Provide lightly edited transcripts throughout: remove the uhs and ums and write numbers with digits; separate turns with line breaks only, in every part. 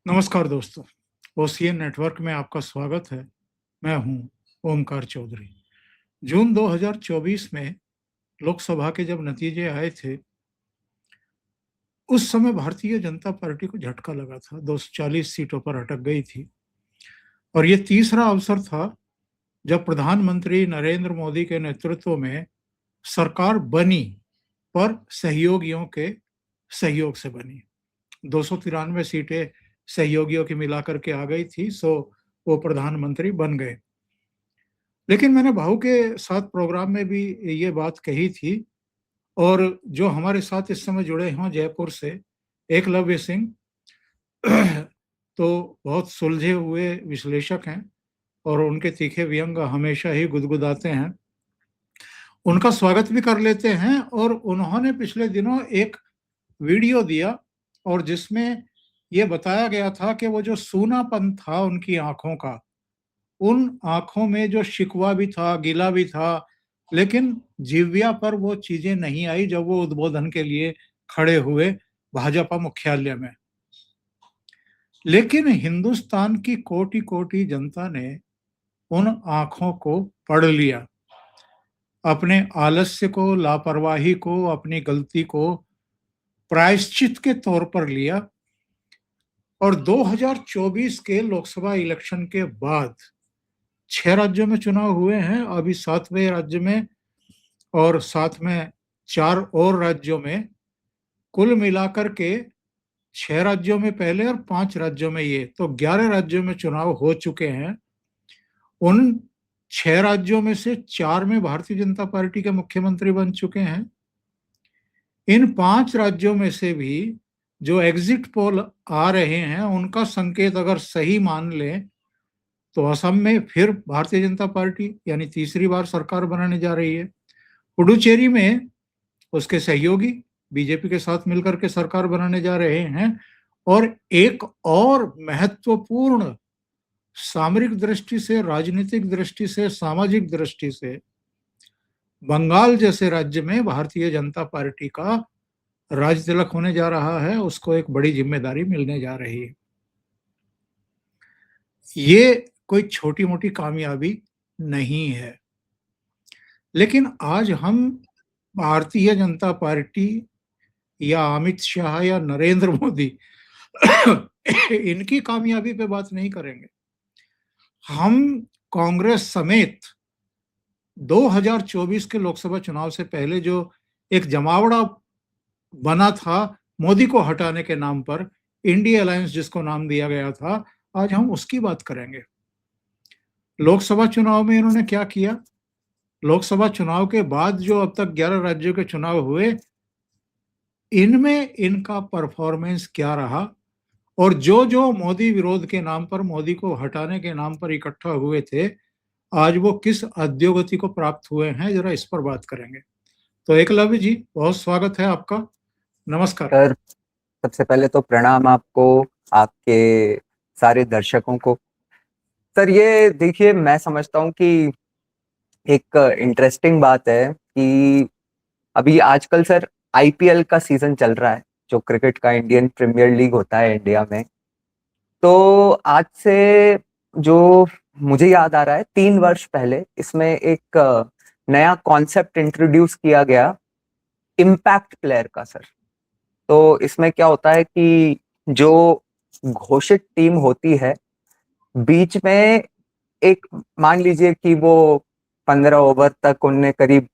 नमस्कार दोस्तों, OCN network में आपका स्वागत है। मैं हूं ओमकार चौधरी। जून 2024 में लोकसभा के जब नतीजे आए थे, उस समय भारतीय जनता पार्टी को झटका लगा था। 240 सीटों पर अटक गई थी और ये तीसरा अवसर था जब प्रधानमंत्री नरेंद्र मोदी के नेतृत्व में सरकार बनी, पर सहयोगियों के सहयोग से बनी। 293 सीटें सहयोगियों की मिलाकर के आ गई थी, सो वो प्रधानमंत्री बन गए। लेकिन मैंने भाऊ के साथ प्रोग्राम में भी ये बात कही थी और जो हमारे साथ इस समय जुड़े हैं जयपुर से, एकलव्य सिंह तो बहुत सुलझे हुए विश्लेषक हैं और उनके तीखे व्यंग हमेशा ही गुदगुदाते हैं। उनका स्वागत भी कर लेते हैं और उन्होंने पिछले दिनों एक वीडियो दिया और जिसमें ये बताया गया था कि वो जो सूनापन था उनकी आंखों का, उन आंखों में जो शिकवा भी था, गिला भी था, लेकिन जिह्वा पर वो चीजें नहीं आई जब वो उद्बोधन के लिए खड़े हुए भाजपा मुख्यालय में। लेकिन हिंदुस्तान की कोटि-कोटि जनता ने उन आंखों को पढ़ लिया। अपने आलस्य को, लापरवाही को, अपनी गलती को प्रायश्चित के तौर पर लिया और 2024 के लोकसभा इलेक्शन के बाद 6 राज्यों में चुनाव हुए हैं, अभी 7वें राज्य में और साथ में 4 और राज्यों में, कुल मिलाकर के 6 राज्यों में पहले और 5 राज्यों में ये, तो 11 राज्यों में चुनाव हो चुके हैं। उन 6 राज्यों में से 4 में भारतीय जनता पार्टी के मुख्यमंत्री बन चुके हैं। इन 5 राज्यों में से भी जो एग्जिट पोल आ रहे हैं, उनका संकेत अगर सही मान लें, तो असम में फिर भारतीय जनता पार्टी यानी तीसरी बार सरकार बनाने जा रही है। पुडुचेरी में उसके सहयोगी बीजेपी के साथ मिलकर के सरकार बनाने जा रहे हैं और एक और महत्वपूर्ण सामरिक दृष्टि से, राजनीतिक दृष्टि से, सामाजिक दृष्टि से बंगाल जैसे राज्य में भारतीय जनता पार्टी का राज तिलक होने जा रहा है, उसको एक बड़ी जिम्मेदारी मिलने जा रही है। ये कोई छोटी मोटी कामयाबी नहीं है। लेकिन आज हम भारतीय जनता पार्टी या अमित शाह या नरेंद्र मोदी इनकी कामयाबी पे बात नहीं करेंगे। हम कांग्रेस समेत 2024 के लोकसभा चुनाव से पहले जो एक जमावड़ा बना था मोदी को हटाने के नाम पर, इंडिया अलायंस जिसको नाम दिया गया था, आज हम उसकी बात करेंगे। लोकसभा चुनाव में इन्होंने क्या किया, लोकसभा चुनाव के बाद जो अब तक 11 राज्यों के चुनाव हुए, इनमें इनका परफॉर्मेंस क्या रहा और जो जो मोदी विरोध के नाम पर, मोदी को हटाने के नाम पर इकट्ठा हुए थे, आज वो किस अधोगति को प्राप्त हुए हैं, जरा इस पर बात करेंगे। तो एकलव्य जी, बहुत स्वागत है आपका। नमस्कार
सर। सबसे पहले तो प्रणाम आपको, आपके सारे दर्शकों को। सर ये देखिए, मैं समझता हूँ कि एक इंटरेस्टिंग बात है कि अभी आजकल सर आईपीएल का सीजन चल रहा है, जो क्रिकेट का इंडियन प्रीमियर लीग होता है इंडिया में। तो आज से जो मुझे याद आ रहा है, 3 वर्ष पहले इसमें एक नया कॉन्सेप्ट इंट्रोड्यूस किया गया, इम्पैक्ट प्लेयर का सर। तो इसमें क्या होता है कि जो घोषित टीम होती है, बीच में एक, मान लीजिए कि वो 15 ओवर तक उनने करीब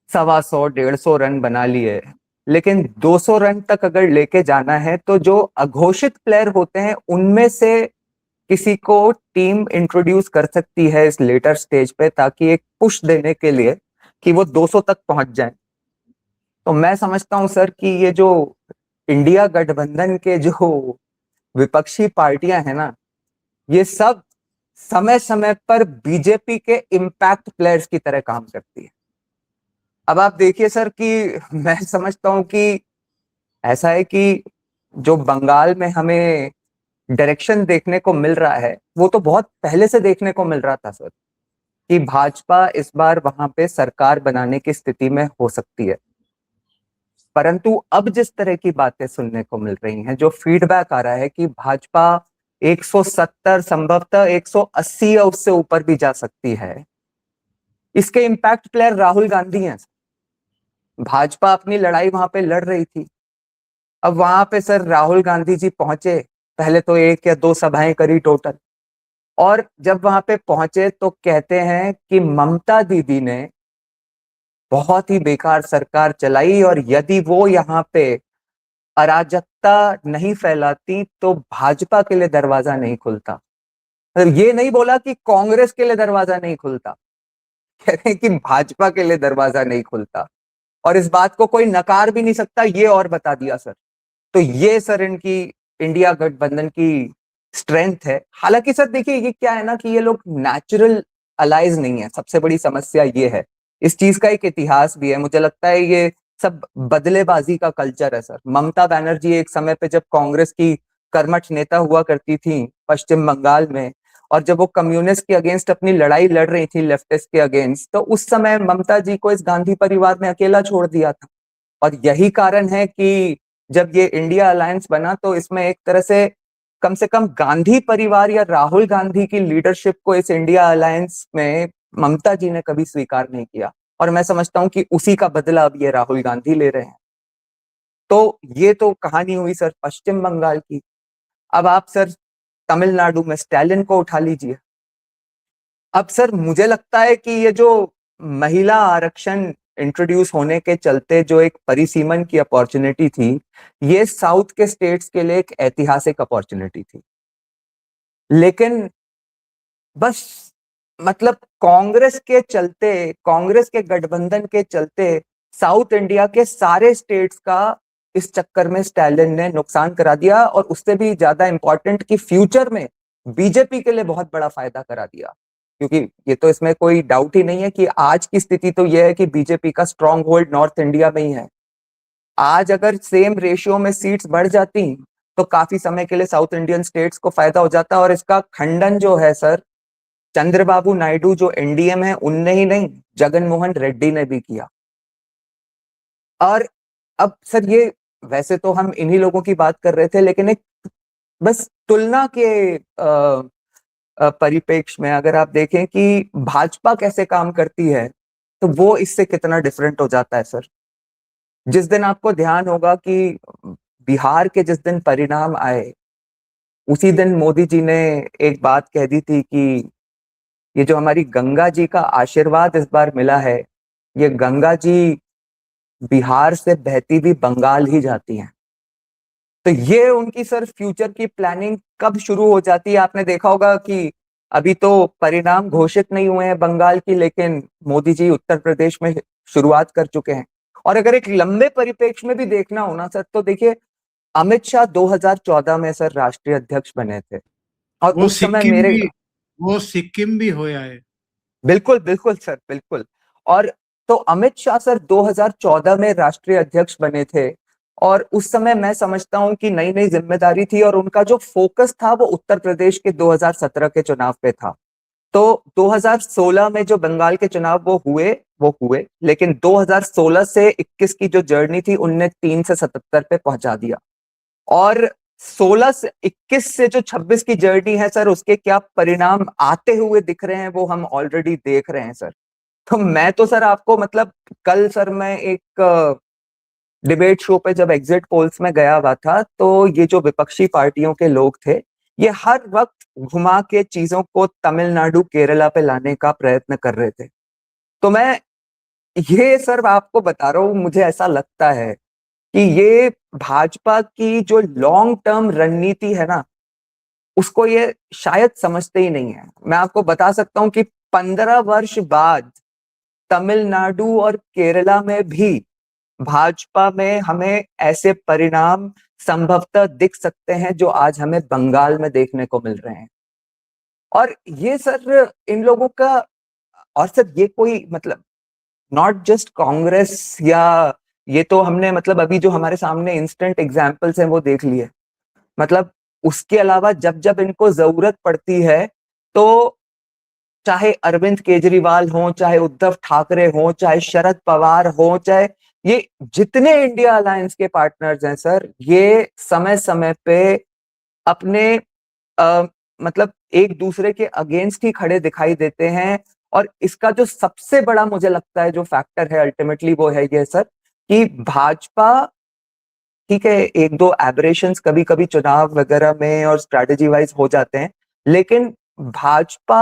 125-150 रन बना लिए, लेकिन 200 रन तक अगर लेके जाना है तो जो अघोषित प्लेयर होते हैं उनमें से किसी को टीम इंट्रोड्यूस कर सकती है इस लेटर स्टेज पे, ताकि एक पुश देने के लिए कि वो 200 तक पहुंच जाए। तो मैं समझता हूं सर कि ये जो इंडिया गठबंधन के जो विपक्षी पार्टियां हैं ना, ये सब समय समय पर बीजेपी के इम्पैक्ट प्लेयर्स की तरह काम करती है। अब आप देखिए सर कि मैं समझता हूं कि ऐसा है कि जो बंगाल में हमें डायरेक्शन देखने को मिल रहा है, वो तो बहुत पहले से देखने को मिल रहा था सर, कि भाजपा इस बार वहां पे सरकार बनाने की स्थिति में हो सकती है। परंतु अब जिस तरह की बातें सुनने को मिल रही हैं, जो फीडबैक आ रहा है कि भाजपा 170 संभवतः 180 या उससे ऊपर भी जा सकती है, इसके इम्पैक्ट प्लेयर राहुल गांधी हैं। भाजपा अपनी लड़ाई वहां पे लड़ रही थी, अब वहां पे सर राहुल गांधी जी पहुंचे, पहले तो 1 या 2 सभाएं करी टोटल, और जब वहां पे पहुंचे तो कहते हैं कि ममता दीदी ने बहुत ही बेकार सरकार चलाई, और यदि वो यहाँ पे अराजकता नहीं फैलाती तो भाजपा के लिए दरवाजा नहीं खुलता। मतलब ये नहीं बोला कि कांग्रेस के लिए दरवाजा नहीं खुलता, कह रहे हैं कि भाजपा के लिए दरवाजा नहीं खुलता, और इस बात को कोई नकार भी नहीं सकता, ये और बता दिया सर। तो ये सर इनकी इंडिया गठबंधन की स्ट्रेंथ है। हालांकि सर देखिए ये क्या है ना कि ये लोग नेचुरल अलाइज नहीं है, सबसे बड़ी समस्या ये है। इस चीज का एक इतिहास भी है, मुझे लगता है ये सब बदलेबाजी का कल्चर है सर। ममता बनर्जी एक समय पे जब कांग्रेस की कर्मठ नेता हुआ करती थी पश्चिम बंगाल में, और जब वो कम्युनिस्ट के अगेंस्ट अपनी लड़ाई लड़ रही थी लेफ्टिस्ट के अगेंस्ट, तो उस समय ममता जी को इस गांधी परिवार ने अकेला छोड़ दिया था। और यही कारण है कि जब ये इंडिया अलायंस बना तो इसमें एक तरह से कम गांधी परिवार या राहुल गांधी की लीडरशिप को इस इंडिया अलायंस में ममता जी ने कभी स्वीकार नहीं किया, और मैं समझता हूं कि उसी का बदला अब ये राहुल गांधी ले रहे हैं। तो ये तो कहानी हुई सर पश्चिम बंगाल की। अब आप सर तमिलनाडु में स्टैलिन को उठा लीजिए। अब सर मुझे लगता है कि ये जो महिला आरक्षण इंट्रोड्यूस होने के चलते जो एक परिसीमन की अपॉर्चुनिटी थी, ये साउथ के स्टेट्स के लिए एक ऐतिहासिक अपॉर्चुनिटी थी। लेकिन बस मतलब कांग्रेस के चलते, कांग्रेस के गठबंधन के चलते साउथ इंडिया के सारे स्टेट्स का इस चक्कर में स्टैलिन ने नुकसान करा दिया, और उससे भी ज्यादा इंपॉर्टेंट कि फ्यूचर में बीजेपी के लिए बहुत बड़ा फायदा करा दिया। क्योंकि ये तो इसमें कोई डाउट ही नहीं है कि आज की स्थिति तो यह है कि बीजेपी का स्ट्रॉन्ग होल्ड नॉर्थ इंडिया में ही है। आज अगर सेम रेशियो में सीट्स बढ़ जाती तो काफी समय के लिए साउथ इंडियन स्टेट्स को फायदा हो जाता, और इसका खंडन जो है सर चंद्रबाबू नायडू जो एनडीए में है उनने ही नहीं, जगन मोहन रेड्डी ने भी किया। और अब सर ये वैसे तो हम इन्हीं लोगों की बात कर रहे थे, लेकिन एक बस तुलना के परिप्रेक्ष्य में अगर आप देखें कि भाजपा कैसे काम करती है तो वो इससे कितना डिफरेंट हो जाता है सर। जिस दिन आपको ध्यान होगा कि बिहार के जिस दिन परिणाम आए, उसी दिन मोदी जी ने एक बात कह दी थी कि ये जो हमारी गंगा जी का आशीर्वाद इस बार मिला है, ये गंगा जी बिहार से बहती हुई बंगाल ही जाती हैं। तो ये उनकी सर फ्यूचर की प्लानिंग कब शुरू हो जाती है, आपने देखा होगा कि अभी तो परिणाम घोषित नहीं हुए हैं बंगाल की, लेकिन मोदी जी उत्तर प्रदेश में शुरुआत कर चुके हैं। और अगर एक लंबे परिप्रेक्ष्य में भी देखना हो ना सर, तो देखिए अमित शाह 2014 में सर राष्ट्रीय अध्यक्ष बने थे, और
वो
उस समय मेरे
सिक्किम भी होया है।
बिल्कुल बिल्कुल सर बिल्कुल। और तो अमित शाह सर 2014 में राष्ट्रीय अध्यक्ष बने थे, और उस समय मैं समझता हूं कि नई नई जिम्मेदारी थी, और उनका जो फोकस था वो उत्तर प्रदेश के 2017 के चुनाव पे था। तो 2016 में जो बंगाल के चुनाव वो हुए, लेकिन 2016 से 21 की जो जर्नी थी उनने 3 से 77 पे पहुंचा दिया। और 16 से 21 से जो 26 की जर्नी है सर, उसके क्या परिणाम आते हुए दिख रहे हैं वो हम ऑलरेडी देख रहे हैं सर। तो मैं तो सर आपको मतलब कल सर मैं एक डिबेट शो पे जब एग्जिट पोल्स में गया हुआ था, तो ये जो विपक्षी पार्टियों के लोग थे ये हर वक्त घुमा के चीजों को तमिलनाडु केरला पे लाने का प्रयत्न कर रहे थे। तो मैं ये सर आपको बता रहा हूं, मुझे ऐसा लगता है कि ये भाजपा की जो लॉन्ग टर्म रणनीति है ना, उसको ये शायद समझते ही नहीं है। मैं आपको बता सकता हूं कि 15 वर्ष बाद तमिलनाडु और केरला में भी भाजपा में हमें ऐसे परिणाम संभवतः दिख सकते हैं जो आज हमें बंगाल में देखने को मिल रहे हैं। और ये सर इन लोगों का, और सर ये कोई मतलब नॉट जस्ट कांग्रेस, या ये तो हमने मतलब अभी जो हमारे सामने इंस्टेंट एग्जांपल्स हैं वो देख लिए, मतलब उसके अलावा जब जब इनको जरूरत पड़ती है तो चाहे अरविंद केजरीवाल हो, चाहे उद्धव ठाकरे हो, चाहे शरद पवार हो, चाहे ये जितने इंडिया अलायंस के पार्टनर्स हैं सर, ये समय समय पे अपने मतलब एक दूसरे के अगेंस्ट ही खड़े दिखाई देते हैं। और इसका जो सबसे बड़ा मुझे लगता है जो फैक्टर है अल्टीमेटली वो है ये सर, कि भाजपा, ठीक है, एक दो एबरेशंस कभी कभी चुनाव वगैरह में और स्ट्रैटेजी वाइज हो जाते हैं, लेकिन भाजपा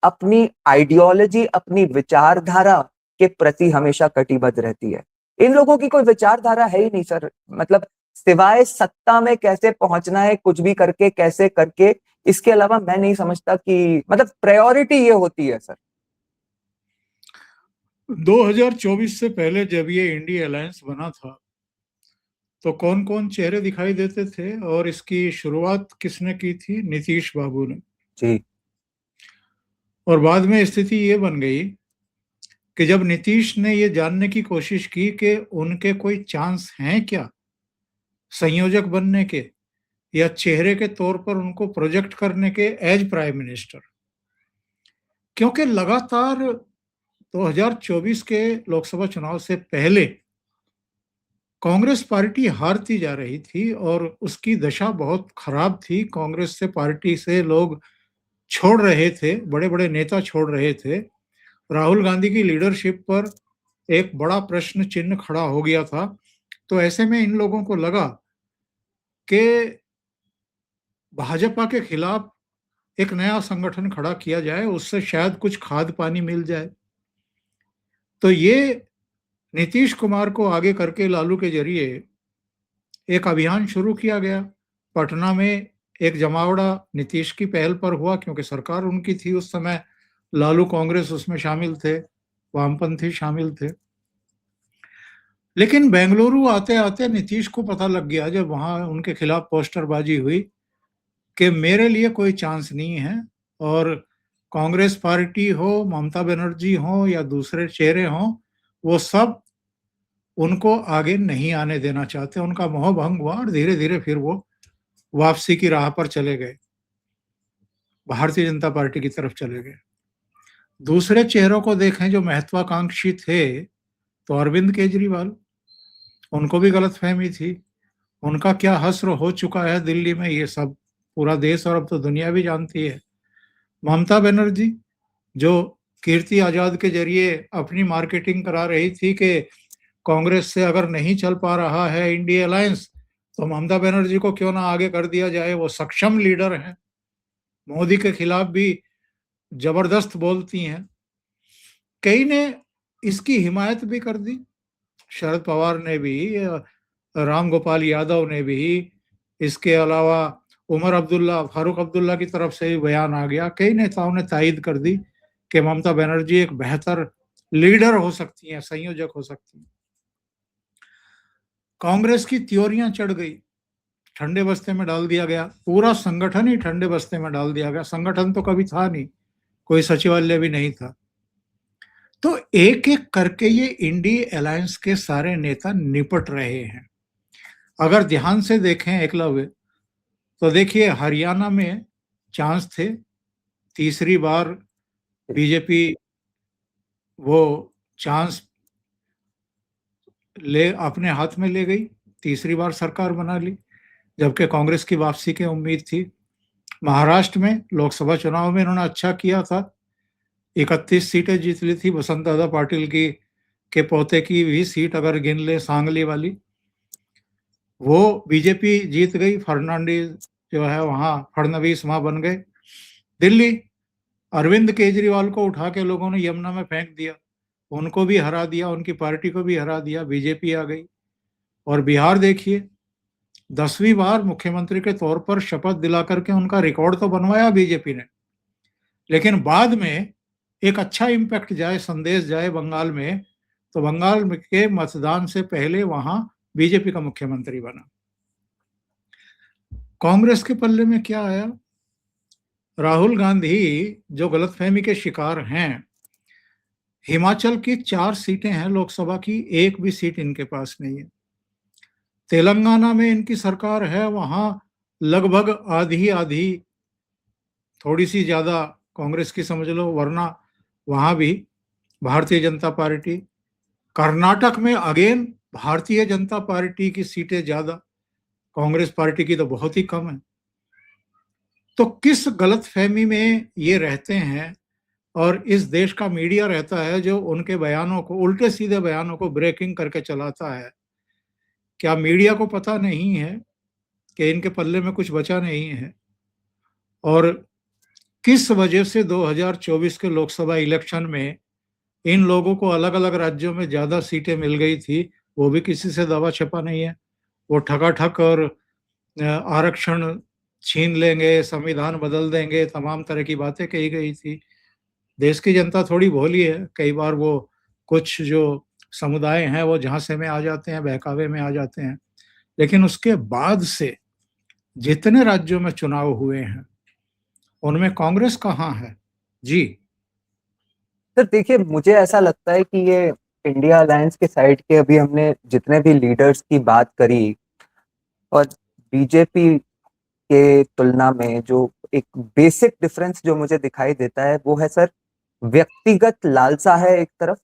अपनी आइडियोलॉजी, अपनी विचारधारा के प्रति हमेशा कटिबद्ध रहती है। इन लोगों की कोई विचारधारा है ही नहीं सर, मतलब सिवाय सत्ता में कैसे पहुंचना है, कुछ भी करके कैसे करके, इसके अलावा मैं नहीं समझता कि मतलब प्रायोरिटी ये होती है सर।
2024 से पहले जब ये इंडिया अलायंस बना था तो कौन कौन चेहरे दिखाई देते थे, और इसकी शुरुआत किसने की थी? नीतीश बाबू ने।
जी।
और बाद में स्थिति ये बन गई कि जब नीतीश ने ये जानने की कोशिश की कि उनके कोई चांस हैं क्या संयोजक बनने के, या चेहरे के तौर पर उनको प्रोजेक्ट करने के एज प्राइम मिनिस्टर, क्योंकि लगातार 2024 के लोकसभा चुनाव से पहले कांग्रेस पार्टी हारती जा रही थी और उसकी दशा बहुत खराब थी। कांग्रेस से पार्टी से लोग छोड़ रहे थे, बड़े बड़े नेता छोड़ रहे थे। राहुल गांधी की लीडरशिप पर एक बड़ा प्रश्न चिन्ह खड़ा हो गया था। तो ऐसे में इन लोगों को लगा कि भाजपा के खिलाफ एक नया संगठन खड़ा किया जाए, उससे शायद कुछ खाद पानी मिल जाए। तो ये नीतीश कुमार को आगे करके लालू के जरिए एक अभियान शुरू किया गया। पटना में एक जमावड़ा नीतीश की पहल पर हुआ, क्योंकि सरकार उनकी थी उस समय, लालू कांग्रेस उसमें शामिल थे, वामपंथी शामिल थे। लेकिन बेंगलुरु आते आते नीतीश को पता लग गया, जब वहां उनके खिलाफ पोस्टरबाजी हुई, कि मेरे लिए कोई चांस नहीं है। और कांग्रेस पार्टी हो, ममता बनर्जी हो या दूसरे चेहरे हों, वो सब उनको आगे नहीं आने देना चाहते। उनका मोह भंग हुआ और धीरे धीरे फिर वो वापसी की राह पर चले गए, भारतीय जनता पार्टी की तरफ चले गए। दूसरे चेहरों को देखें जो महत्वाकांक्षी थे, तो अरविंद केजरीवाल, उनको भी गलतफहमी थी। उनका क्या हश्र हो चुका है दिल्ली में, ये सब पूरा देश और अब तो दुनिया भी जानती है। ममता बनर्जी, जो कीर्ति आजाद के जरिए अपनी मार्केटिंग करा रही थी कि कांग्रेस से अगर नहीं चल पा रहा है इंडिया अलायंस, तो ममता बनर्जी को क्यों ना आगे कर दिया जाए, वो सक्षम लीडर हैं, मोदी के खिलाफ भी जबरदस्त बोलती हैं। कई ने इसकी हिमायत भी कर दी, शरद पवार ने भी, राम गोपाल यादव ने भी। इसके अलावा उमर अब्दुल्ला, फारूक अब्दुल्ला की तरफ से भी बयान आ गया। कई नेताओं ने तायद कर दी कि ममता बनर्जी एक बेहतर लीडर हो सकती हैं, संयोजक हो सकती हैं। कांग्रेस की त्योरियां चढ़ गई, ठंडे बस्ते में डाल दिया गया, पूरा संगठन ही ठंडे बस्ते में डाल दिया गया। संगठन तो कभी था नहीं, कोई सचिवालय भी नहीं था। तो एक एक करके ये इंडिया अलायंस के सारे नेता निपट रहे हैं। अगर ध्यान से देखें एकलव्य, तो देखिए हरियाणा में चांस थे, तीसरी बार बीजेपी वो चांस ले अपने हाथ में ले गई, तीसरी बार सरकार बना ली, जबकि कांग्रेस की वापसी की उम्मीद थी। महाराष्ट्र में लोकसभा चुनाव में इन्होंने अच्छा किया था, 31 सीटें जीत ली थी। बसंत दादा पाटिल की के पोते की भी सीट अगर गिन ले, सांगली वाली, वो बीजेपी जीत गई। फर्नांडीज जो है वहां, फडणवीस वहां बन गए। दिल्ली, अरविंद केजरीवाल को उठा के लोगों ने यमुना में फेंक दिया, उनको भी हरा दिया, उनकी पार्टी को भी हरा दिया, बीजेपी आ गई। और बिहार देखिए, 10वीं बार मुख्यमंत्री के तौर पर शपथ दिला करके उनका रिकॉर्ड तो बनवाया बीजेपी ने, लेकिन बाद में एक अच्छा इम्पैक्ट जाए, संदेश जाए बंगाल में, तो बंगाल के मतदान से पहले वहां बीजेपी का मुख्यमंत्री बना। कांग्रेस के पल्ले में क्या आया? राहुल गांधी जो गलतफहमी के शिकार हैं, हिमाचल की 4 सीटें हैं लोकसभा की, एक भी सीट इनके पास नहीं है। तेलंगाना में इनकी सरकार है, वहां लगभग आधी आधी, थोड़ी सी ज्यादा कांग्रेस की समझ लो, वरना वहां भी भारतीय जनता पार्टी। कर्नाटक में अगेन भारतीय जनता पार्टी की सीटें ज्यादा, कांग्रेस पार्टी की तो बहुत ही कम है। तो किस गलतफहमी में ये रहते हैं और इस देश का मीडिया रहता है जो उनके बयानों को, उल्टे सीधे बयानों को ब्रेकिंग करके चलाता है। क्या मीडिया को पता नहीं है कि इनके पल्ले में कुछ बचा नहीं है? और किस वजह से 2024 के लोकसभा इलेक्शन में इन लोगों को अलग-अलग राज्यों में ज़्यादा सीटें मिल गई थी, वो भी किसी से दवा-छपा नहीं है। वो ठकाठक और आरक्षण छीन लेंगे, संविधान बदल देंगे, तमाम तरह की बातें कही गई थी। देश की जनता थोड़ी भोली है, कई बार वो कुछ जो समुदाय हैं, वो झांसे में आ जाते हैं, बहकावे में आ जाते हैं। लेकिन उसके बाद से जितने राज्यों में चुनाव हुए हैं, उनमें कांग्रेस कहाँ है? जी।
सर देखिए, मुझे ऐसा लगता है कि ये इंडिया अलायंस के साइड के अभी हमने जितने भी लीडर्स की बात करी, और बीजेपी के तुलना में जो एक बेसिक डिफरेंस जो मुझे दिखाई देता है वो है सर, व्यक्तिगत लालसा है एक तरफ,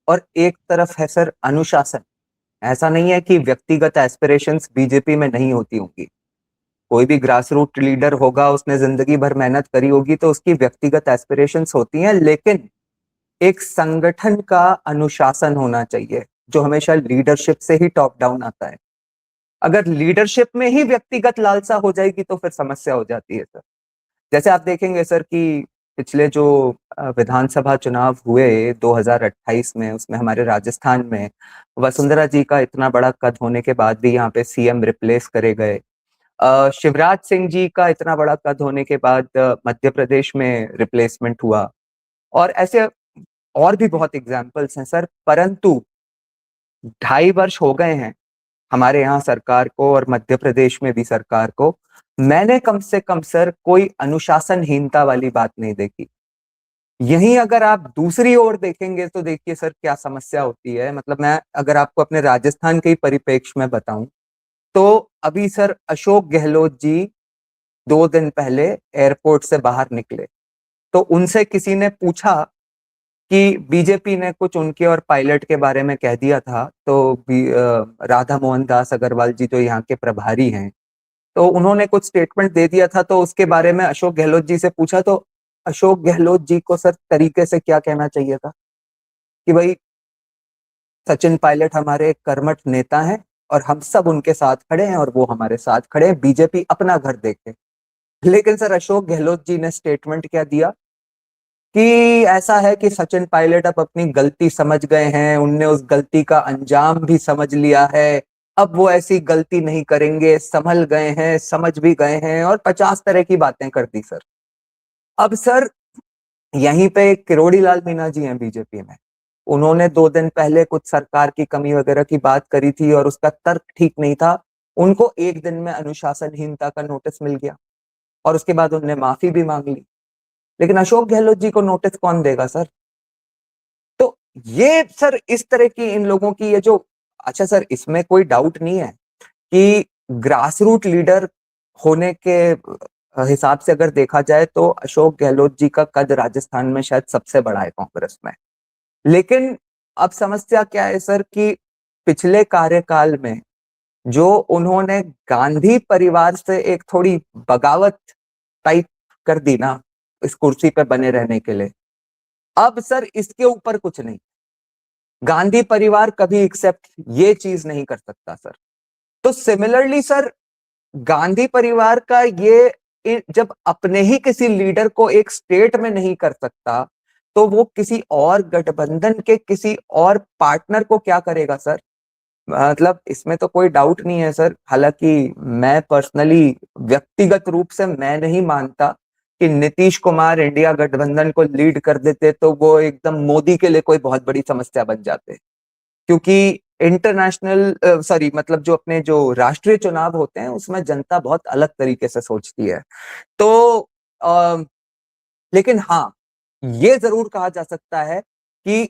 और एक तरफ है सर अनुशासन। ऐसा नहीं है कि व्यक्तिगत एस्पिरेशंस बीजेपी में नहीं होती होंगी। कोई भी ग्रास रूट लीडर होगा, उसने जिंदगी भर मेहनत करी होगी, तो उसकी व्यक्तिगत एस्पिरेशंस होती हैं, लेकिन एक संगठन का अनुशासन होना चाहिए जो हमेशा लीडरशिप से ही टॉप डाउन आता है। अगर लीडरशिप में ही व्यक्तिगत लालसा हो जाएगी तो फिर समस्या हो जाती है सर। जैसे आप देखेंगे सर कि पिछले जो विधानसभा चुनाव हुए 2028 में, उसमें हमारे राजस्थान में वसुंधरा जी का इतना बड़ा कद होने के बाद भी यहाँ पे सीएम रिप्लेस करे गए। शिवराज सिंह जी का इतना बड़ा कद होने के बाद मध्य प्रदेश में रिप्लेसमेंट हुआ, और ऐसे और भी बहुत एग्जाम्पल्स हैं सर। परंतु 2.5 वर्ष हो गए हैं हमारे यहाँ सरकार को, और मध्य प्रदेश में भी सरकार को, मैंने कम से कम सर कोई अनुशासनहीनता वाली बात नहीं देखी। यहीं अगर आप दूसरी ओर देखेंगे तो देखिए सर क्या समस्या होती है। मतलब मैं अगर आपको अपने राजस्थान के ही परिप्रेक्ष्य में बताऊं, तो अभी सर अशोक गहलोत जी 2 दिन पहले एयरपोर्ट से बाहर निकले, तो उनसे किसी ने पूछा कि बीजेपी ने कुछ उनके और पायलट के बारे में कह दिया था, तो राधा मोहन दास अग्रवाल जी जो यहाँ के प्रभारी हैं, तो उन्होंने कुछ स्टेटमेंट दे दिया था, तो उसके बारे में अशोक गहलोत जी से पूछा, तो अशोक गहलोत जी को सर तरीके से क्या कहना चाहिए था कि भाई सचिन पायलट हमारे कर्मठ नेता हैं और हम सब उनके साथ खड़े हैं और वो हमारे साथ खड़े हैं, बीजेपी अपना घर देखे। लेकिन सर अशोक गहलोत जी ने स्टेटमेंट क्या दिया कि ऐसा है कि सचिन पायलट अब अपनी गलती समझ गए हैं, उनने उस गलती का अंजाम भी समझ लिया है, अब वो ऐसी गलती नहीं करेंगे, संभल गए हैं, समझ भी गए हैं, और 50 तरह की बातें कर दी सर। अब सर यहीं पे किरोड़ी लाल मीणा जी हैं बीजेपी में, उन्होंने 2 दिन पहले कुछ सरकार की कमी वगैरह की बात करी थी और उसका तर्क ठीक नहीं था, उनको 1 दिन में अनुशासनहीनता का नोटिस मिल गया और उसके बाद उन्होंने माफी भी मांग ली। लेकिन अशोक गहलोत जी को नोटिस कौन देगा सर? तो ये सर इस तरह की इन लोगों की ये जो, अच्छा सर इसमें कोई डाउट नहीं है कि ग्रास रूट लीडर होने के हिसाब से अगर देखा जाए तो अशोक गहलोत जी का कद राजस्थान में शायद सबसे बड़ा है कांग्रेस में। लेकिन अब समस्या क्या है सर कि पिछले कार्यकाल में जो उन्होंने गांधी परिवार से एक थोड़ी बगावत टाइप कर दी ना इस कुर्सी पे बने रहने के लिए, अब सर इसके ऊपर कुछ नहीं, गांधी परिवार कभी एक्सेप्ट ये चीज नहीं कर सकता सर। तो सिमिलरली सर गांधी परिवार का ये जब अपने ही किसी लीडर को एक स्टेट में नहीं कर सकता, तो वो किसी और गठबंधन के किसी और पार्टनर को क्या करेगा सर? मतलब इसमें तो कोई डाउट नहीं है सर। हालांकि मैं पर्सनली व्यक्तिगत रूप से मैं नहीं मानता कि नीतीश कुमार इंडिया गठबंधन को लीड कर देते तो वो एकदम मोदी के लिए कोई बहुत बड़ी समस्या बन जाते, क्योंकि इंटरनेशनल सॉरी मतलब जो अपने जो राष्ट्रीय चुनाव होते हैं उसमें जनता बहुत अलग तरीके से सोचती है। तो आ, लेकिन हाँ, ये जरूर कहा जा सकता है कि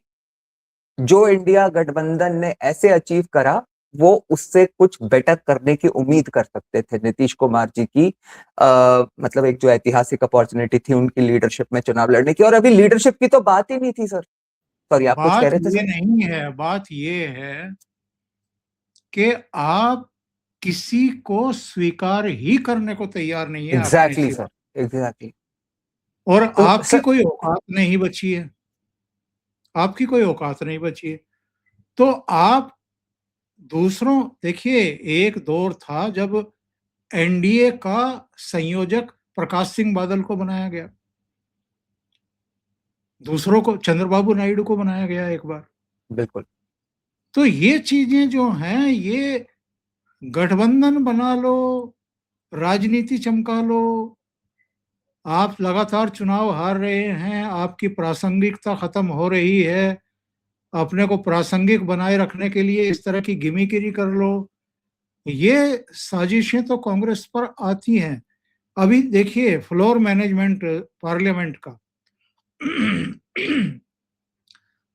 जो इंडिया गठबंधन ने ऐसे अचीव करा वो उससे कुछ बेटर करने की उम्मीद कर सकते थे नीतीश कुमार जी की। मतलब एक जो ऐतिहासिक अपॉर्चुनिटी थी उनकी लीडरशिप में चुनाव लड़ने की, और अभी लीडरशिप की तो बात ही नहीं थी सर। सॉरी, आप कुछ कह
बात
रहे थे
ये
सर?
नहीं है, बात ये है कि आप किसी को स्वीकार ही करने को तैयार नहीं है अपने
एग्जैक्टली
सिवा,
सर, एग्जैक्टली।
और
तो
आपकी
सर,
कोई औकात नहीं बची है, आपकी कोई औकात नहीं बची है। तो आप दूसरों, देखिए, एक दौर था जब एनडीए का संयोजक प्रकाश सिंह बादल को बनाया गया, दूसरों को चंद्रबाबू नायडू को बनाया गया एक बार।
बिल्कुल।
तो ये चीजें जो हैं, ये गठबंधन बना लो, राजनीति चमका लो, आप लगातार चुनाव हार रहे हैं, आपकी प्रासंगिकता खत्म हो रही है, अपने को प्रासंगिक बनाए रखने के लिए इस तरह की गिमीगिरी कर लो। ये साजिशें तो कांग्रेस पर आती हैं। अभी देखिए फ्लोर मैनेजमेंट पार्लियामेंट का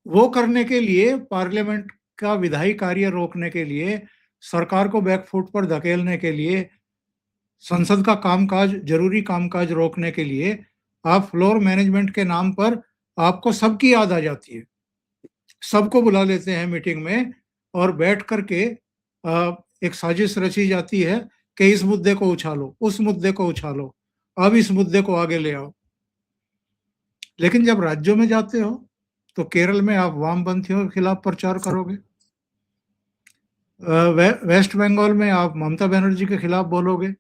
वो करने के लिए, पार्लियामेंट का विधायी कार्य रोकने के लिए, सरकार को बैकफुट पर धकेलने के लिए, संसद का कामकाज, जरूरी कामकाज रोकने के लिए, आप फ्लोर मैनेजमेंट के नाम पर आपको सबकी याद आ जाती है, सबको बुला लेते हैं मीटिंग में और बैठ करके एक साजिश रची जाती है कि इस मुद्दे को उछालो, उस मुद्दे को उछालो, अब इस मुद्दे को आगे ले आओ। लेकिन जब राज्यों में जाते हो तो केरल में आप वामपंथियों के खिलाफ प्रचार करोगे, वेस्ट बंगाल में आप ममता बनर्जी के खिलाफ बोलोगे,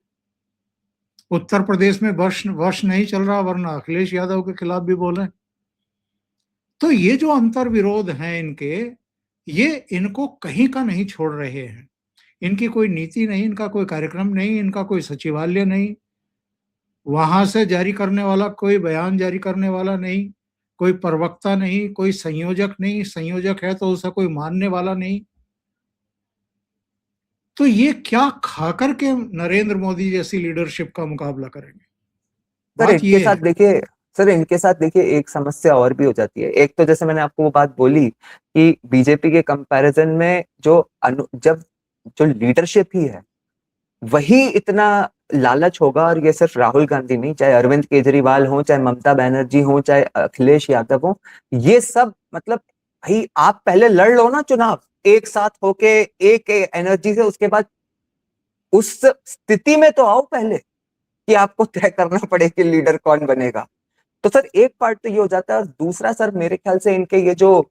उत्तर प्रदेश में वर्ष वर्ष नहीं चल रहा वरना अखिलेश यादव के खिलाफ भी बोले। तो ये जो अंतर विरोध हैं इनके, ये इनको कहीं का नहीं छोड़ रहे हैं। इनकी कोई नीति नहीं, इनका कोई कार्यक्रम नहीं, इनका कोई सचिवालय नहीं, वहां से जारी करने वाला कोई बयान जारी करने वाला नहीं, कोई प्रवक्ता नहीं, कोई संयोजक नहीं, संयोजक है तो उसे कोई मानने वाला नहीं। तो ये क्या खाकर के नरेंद्र मोदी जैसी लीडरशिप का मुकाबला करेंगे?
सर
बात
इनके
ये
साथ
है।
देखिए सर इनके साथ देखिए एक समस्या और भी हो जाती है। एक तो जैसे मैंने आपको वो बात बोली कि बीजेपी के कंपैरिजन में जब जो लीडरशिप ही है वही इतना लालच होगा, और ये सिर्फ राहुल गांधी नहीं, चाहे अरविंद केजरीवाल हो, चाहे ममता बनर्जी हो, चाहे अखिलेश यादव हो, ये सब मतलब भाई आप पहले लड़ लो ना चुनाव एक साथ होके, एक एनर्जी से, उसके बाद उस स्थिति में तो आओ पहले कि आपको तय करना पड़े कि लीडर कौन बनेगा। तो सर एक पार्ट तो ये हो जाता है, और दूसरा सर मेरे ख्याल से इनके ये जो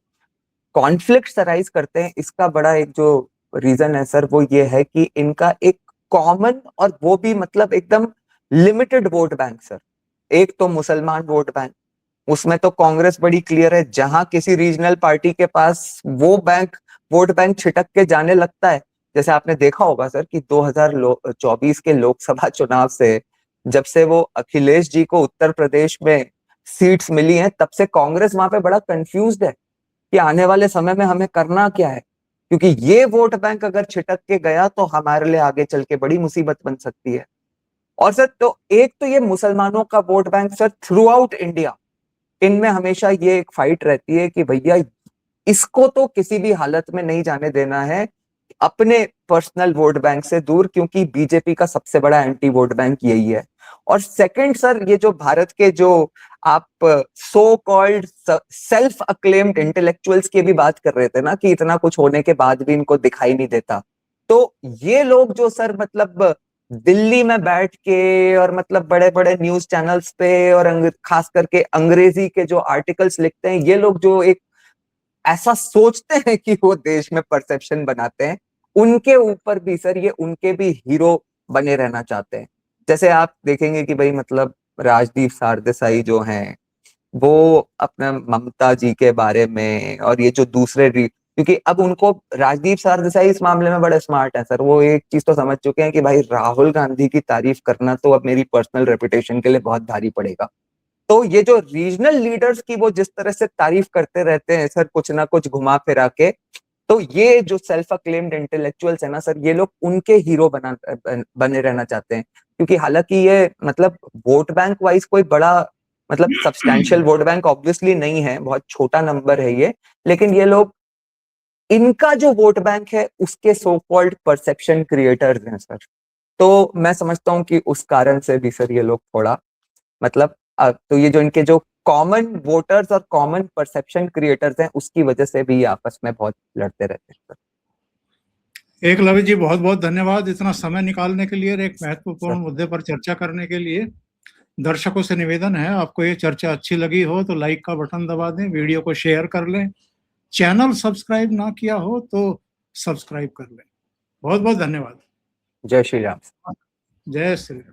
कॉन्फ्लिक्ट अराइज करते हैं, इसका बड़ा एक जो रीजन है सर वो ये है कि इनका एक कॉमन, और वो भी मतलब एकदम लिमिटेड वोट बैंक सर। एक तो मुसलमान वोट बैंक, उसमें तो कांग्रेस बड़ी क्लियर है, जहां किसी रीजनल पार्टी के पास वो वोट बैंक छिटक के जाने लगता है। जैसे आपने देखा होगा सर कि 2024 के लोकसभा चुनाव से जब से वो अखिलेश जी को उत्तर प्रदेश में सीट्स मिली हैं, तब से कांग्रेस वहां पे बड़ा कंफ्यूज्ड है कि आने वाले समय में हमें करना क्या है, क्योंकि ये वोट बैंक अगर छिटक के गया तो हमारे लिए आगे चल के बड़ी मुसीबत बन सकती है। और सर तो एक तो ये मुसलमानों का vote bank sir through out India, इनमें हमेशा ये एक फाइट रहती है कि भैया इसको तो किसी भी हालत में नहीं जाने देना है अपने पर्सनल वोट बैंक से दूर, क्योंकि बीजेपी का सबसे बड़ा एंटी वोट बैंक यही है। और सेकंड सर, ये जो भारत के जो आप so called self acclaimed intellectuals की भी बात कर रहे थे ना कि इतना कुछ होने के बाद भी इनको दिखाई नहीं देता, तो ये लोग जो सर मतलब दिल्ली में बैठ के और मतलब बड़े बड़े न्यूज चैनल्स पे और खास करके अंग्रेजी के जो आर्टिकल्स लिखते हैं, ये लोग जो एक ऐसा सोचते हैं कि वो देश में परसेप्शन बनाते हैं, उनके ऊपर भी सर ये उनके भी हीरो बने रहना चाहते हैं। जैसे आप देखेंगे कि भाई मतलब राजदीप सरदेसाई जो हैं वो अपने ममता जी के बारे में, और ये जो दूसरे क्योंकि अब उनको राजदीप सरदेसाई इस मामले में बड़े स्मार्ट है सर, वो एक चीज तो समझ चुके हैं कि भाई राहुल गांधी की तारीफ करना तो अब मेरी पर्सनल रेपुटेशन के लिए बहुत भारी पड़ेगा। तो ये जो रीजनल लीडर्स की वो जिस तरह से तारीफ करते रहते हैं सर कुछ ना कुछ घुमा फिरा के, तो ये जो सेल्फ अक्लेम्ड इंटेलेक्चुअल्स है ना सर, ये लोग उनके हीरो बने रहना चाहते हैं। क्योंकि हालांकि ये मतलब वोट बैंक वाइज कोई बड़ा मतलब सब्सटैंशियल वोट बैंक ऑब्वियसली नहीं है, बहुत छोटा नंबर है ये, लेकिन ये लोग इनका जो वोट बैंक है उसके सो कॉल्ड परसेप्शन क्रिएटर्स हैं सर। तो मैं समझता हूँ कि उस कारण से भी सर ये लोग थोड़ा मतलब तो ये जो इनके जो कॉमन वोटर्स और कॉमन परसेप्शन क्रिएटर्स हैं, उसकी वजह से भी आपस में बहुत लड़ते रहते हैं सर।
एकलव्य जी, बहुत बहुत धन्यवाद इतना समय निकालने के लिए और एक महत्वपूर्ण
सर।
मुद्दे पर चर्चा करने के लिए। दर्शकों से निवेदन है, आपको ये चर्चा अच्छी लगी हो तो लाइक का बटन दबा दें, वीडियो को शेयर कर लें, चैनल सब्सक्राइब ना किया हो तो सब्सक्राइब कर लें। बहुत बहुत धन्यवाद।
जय श्री राम।
जय श्री राम।